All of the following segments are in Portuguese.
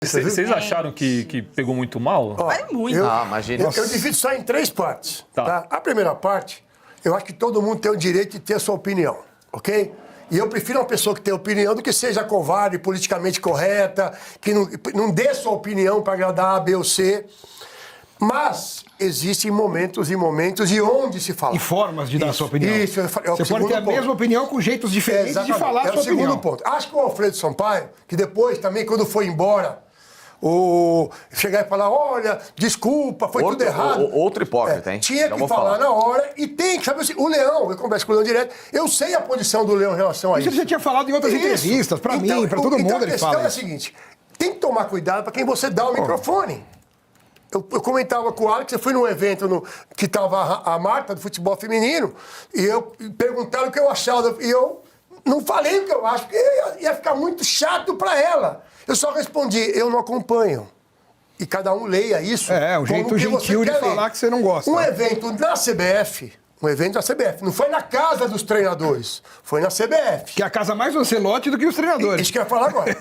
Vocês acharam que pegou muito mal? Vai muito. Imagina. Eu divido só em 3 partes. Tá. Tá? A primeira parte, eu acho que todo mundo tem o direito de ter a sua opinião, ok? E eu prefiro uma pessoa que tem opinião do que seja covarde, politicamente correta, que não dê sua opinião para agradar A, B ou C. Mas existem momentos e momentos e onde se fala. E formas de dar a sua opinião. Isso, é o Você pode segundo ter a ponto. mesma opinião com jeitos diferentes de Exatamente. falar a sua É o segundo opinião. ponto. Acho que o Alfredo Sampaio, que depois também, quando foi embora, chegar e falar, olha, desculpa, foi tudo errado. Outro hipócrita, hein? Tinha Não que vou falar na hora e tem que saber assim, o Leão, eu converso com o Leão direto, eu sei a posição do Leão em relação a Isso isso. ele já tinha falado em outras Isso. entrevistas, pra mim, pra todo então mundo ele fala a questão é a isso. seguinte, tem que tomar cuidado para quem você dá o microfone. Eu comentava com o Alex, eu fui num evento que estava a Marta, do futebol feminino, e eu perguntaram o que eu achava, e eu não falei o que eu acho, porque ia ficar muito chato para ela. Eu só respondi, eu não acompanho. E cada um leia isso. É, um jeito como que você gentil de quer falar ler. que você não gosta. Um evento na CBF, não foi na casa dos treinadores, foi na CBF. Que é a casa mais do Ancelotti do que os treinadores. Isso que eu ia falar agora.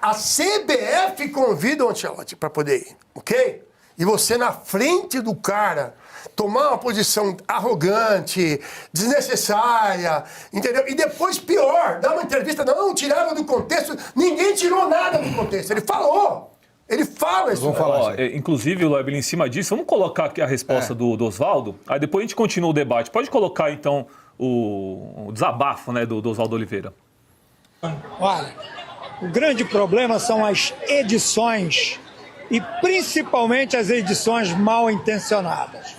A CBF convida o Ancelotti para poder ir, ok? E você, na frente do cara, tomar uma posição arrogante, desnecessária, entendeu? E depois, pior, dar uma entrevista, não, tiraram do contexto, ninguém tirou nada do contexto. Ele falou. Ele fala isso. Vamos falar Ó, inclusive, Loeb, em cima disso, vamos colocar aqui a resposta do Oswaldo, aí depois a gente continua o debate. Pode colocar, então, o desabafo, né, do Oswaldo Oliveira. Olha, o grande problema são as edições e principalmente as edições mal intencionadas.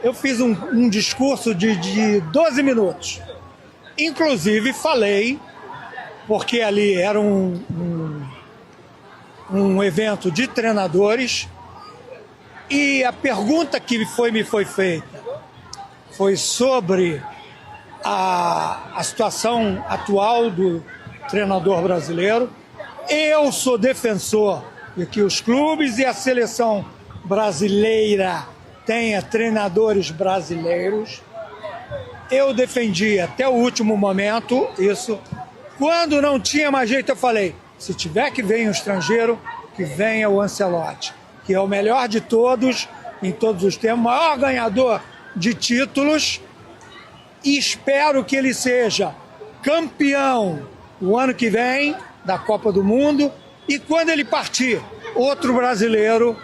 Eu fiz um discurso de 12 minutos. Inclusive falei, porque ali era um evento de treinadores, e a pergunta que me foi feita foi sobre a situação atual do treinador brasileiro. Eu sou defensor de que os clubes e a seleção brasileira tenha treinadores brasileiros. Eu defendi até o último momento isso. Quando não tinha mais jeito, eu falei, se tiver que vir um estrangeiro, que venha o Ancelotti, que é o melhor de todos, em todos os tempos, maior ganhador de títulos, e espero que ele seja campeão o ano que vem da Copa do Mundo, e quando ele partir, outro brasileiro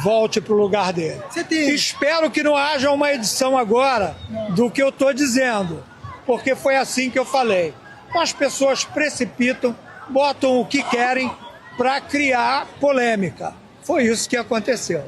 volte para o lugar dele. Espero que não haja uma edição agora do que eu estou dizendo, porque foi assim que eu falei. As pessoas precipitam, botam o que querem para criar polêmica. Foi isso que aconteceu.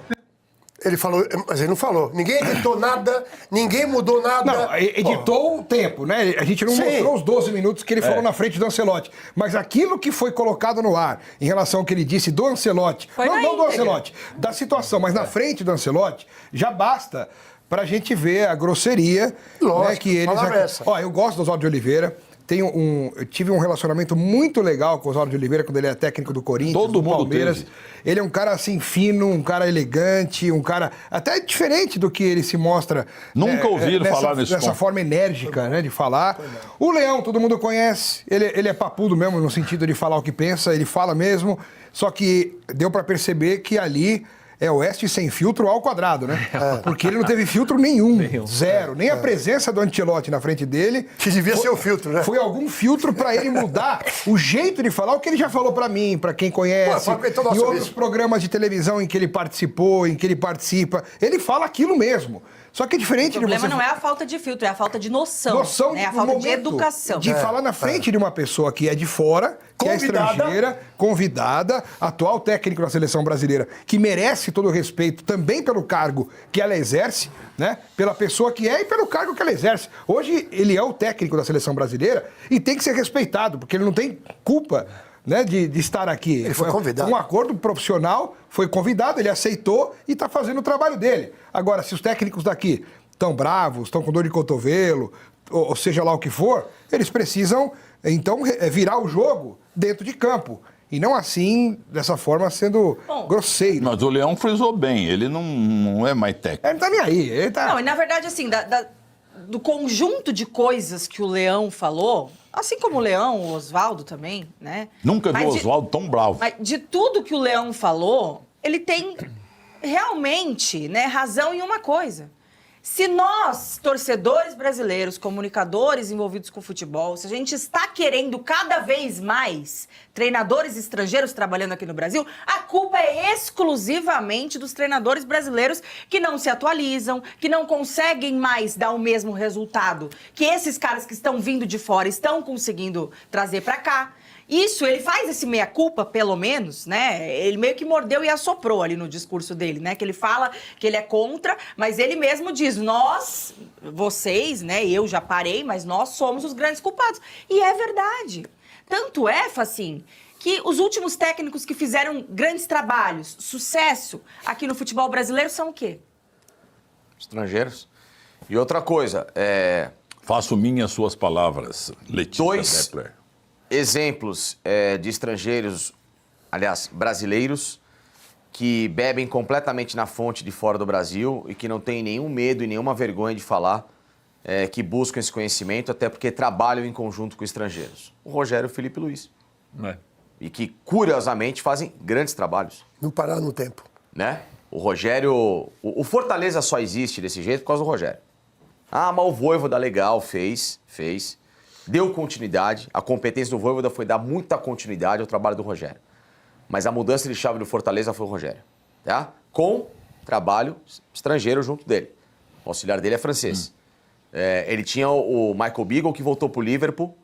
Ele falou, mas ele não falou. Ninguém editou nada, ninguém mudou nada. Não, editou o tempo, né? A gente não mostrou os 12 minutos que ele falou na frente do Ancelotti. Mas aquilo que foi colocado no ar, em relação ao que ele disse do Ancelotti, não do Ancelotti, da situação, mas na frente do Ancelotti, já basta pra gente ver a grosseria. Lógico, né, que eles... Ó, eu gosto do Oswaldo de Oliveira. Eu tive um relacionamento muito legal com o Oswaldo de Oliveira quando ele é técnico do Corinthians, do Palmeiras. Ele é um cara assim fino, um cara elegante, um cara até diferente do que ele se mostra. Nunca ouviram falar nessa forma enérgica, né, de falar. O Leão, todo mundo conhece. Ele é papudo mesmo no sentido de falar o que pensa, ele fala mesmo. Só que deu para perceber que ali é Oeste sem filtro ao quadrado, né? Porque ele não teve filtro nenhum. Zero. Nem a presença do Ancelotti na frente dele. Que devia ser o filtro, né? Foi algum filtro pra ele mudar o jeito de falar, o que ele já falou pra mim, pra quem conhece, em outros programas de televisão em que ele participou, em que ele participa. Ele fala aquilo mesmo. Só que é diferente de você... O problema não é a falta de filtro, é a falta de noção. Noção, é a falta de educação. De falar na frente de uma pessoa que é de fora, que é estrangeira, convidada, atual técnico da seleção brasileira, que merece todo o respeito também pelo cargo que ela exerce, né? Pela pessoa que é e pelo cargo que ela exerce. Hoje ele é o técnico da seleção brasileira e tem que ser respeitado, porque ele não tem culpa, né, de estar aqui. Ele foi convidado. Um acordo profissional, foi convidado, ele aceitou e está fazendo o trabalho dele. Agora, se os técnicos daqui estão bravos, estão com dor de cotovelo, ou seja lá o que for, eles precisam, então, virar o jogo dentro de campo. E não assim, dessa forma, sendo grosseiro. Mas o Leão frisou bem, ele não é mais técnico. Ele não tá nem aí, ele tá... Não, e na verdade, assim, do conjunto de coisas que o Leão falou, Assim como o Leão, o Oswaldo também, né? Nunca vi Mas o Oswaldo tão bravo. Mas de tudo que o Leão falou, ele tem realmente, né, razão em uma coisa. Se nós, torcedores brasileiros, comunicadores envolvidos com futebol, se a gente está querendo cada vez mais treinadores estrangeiros trabalhando aqui no Brasil, a culpa é exclusivamente dos treinadores brasileiros que não se atualizam, que não conseguem mais dar o mesmo resultado que esses caras que estão vindo de fora estão conseguindo trazer para cá. Isso, ele faz esse meia-culpa, pelo menos, né? Ele meio que mordeu e assoprou ali no discurso dele, né? Que ele fala que ele é contra, mas ele mesmo diz, nós, vocês, né? Eu já parei, mas nós somos os grandes culpados. E é verdade. Tanto é, Facim, que os últimos técnicos que fizeram grandes trabalhos, sucesso aqui no futebol brasileiro são o quê? Estrangeiros. E outra coisa, Faço minhas suas palavras, Letícia Deppler. exemplos de estrangeiros, aliás, brasileiros, que bebem completamente na fonte de fora do Brasil e que não têm nenhum medo e nenhuma vergonha de falar, que buscam esse conhecimento, até porque trabalham em conjunto com estrangeiros. O Rogério e o Felipe Luiz. E que, curiosamente, fazem grandes trabalhos. Não parar no tempo. Né? O Rogério... O Fortaleza só existe desse jeito por causa do Rogério. Ah, mas o Vojvoda legal, fez. Deu continuidade. A competência do Vojvoda foi dar muita continuidade ao trabalho do Rogério. Mas a mudança de chave do Fortaleza foi o Rogério. Tá? Com trabalho estrangeiro junto dele. O auxiliar dele é francês. Ele tinha o Michael Beagle, que voltou pro Liverpool,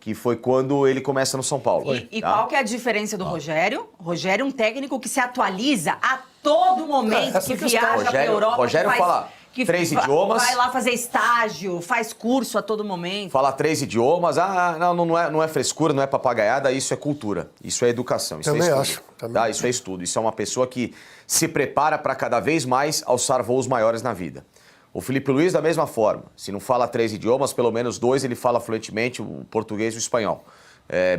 que foi quando ele começa no São Paulo. E qual que é a diferença do Rogério? O Rogério é um técnico que se atualiza a todo momento, que viaja pra Europa. Rogério fala 3 idiomas. Vai lá fazer estágio, faz curso a todo momento. Fala 3 idiomas. Não é frescura, não é papagaiada, isso é cultura. Isso é educação. Isso Também é estudo. acho. Tá? Isso é estudo. Isso é uma pessoa que se prepara para cada vez mais alçar voos maiores na vida. O Felipe Luiz, da mesma forma. Se não fala 3 idiomas, pelo menos 2 ele fala fluentemente, o português e o espanhol.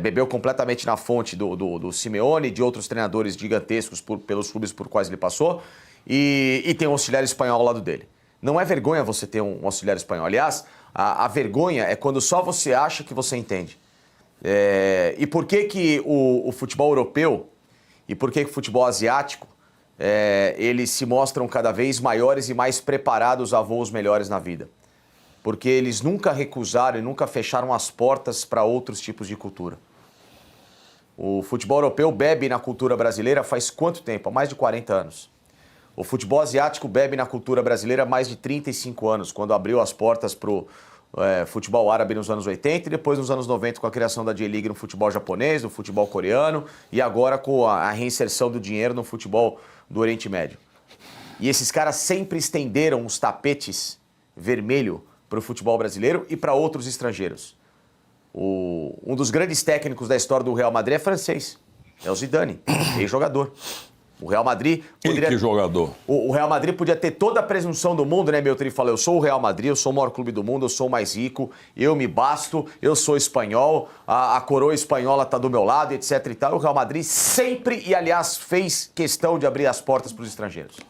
Bebeu completamente na fonte do Simeone e de outros treinadores gigantescos pelos clubes por quais ele passou. E tem um auxiliar espanhol ao lado dele. Não é vergonha você ter um auxiliar espanhol. Aliás, a vergonha é quando só você acha que você entende. E por que o futebol europeu e por que o futebol asiático eles se mostram cada vez maiores e mais preparados a voos melhores na vida? Porque eles nunca recusaram e nunca fecharam as portas para outros tipos de cultura. O futebol europeu bebe na cultura brasileira faz quanto tempo? Há mais de 40 anos. O futebol asiático bebe na cultura brasileira há mais de 35 anos, quando abriu as portas para o futebol árabe nos anos 80 e depois nos anos 90 com a criação da J-League no futebol japonês, no futebol coreano e agora com a reinserção do dinheiro no futebol do Oriente Médio. E esses caras sempre estenderam os tapetes vermelho para o futebol brasileiro e para outros estrangeiros. Um dos grandes técnicos da história do Real Madrid é francês, é o Zidane, ex-jogador. O Real Madrid poderia... Que jogador. O Real Madrid podia ter toda a presunção do mundo, né, Milton? Ele fala, eu sou o Real Madrid, eu sou o maior clube do mundo, eu sou o mais rico, eu me basto, eu sou espanhol, a coroa espanhola tá do meu lado, etc e tal. O Real Madrid sempre, e aliás, fez questão de abrir as portas para os estrangeiros.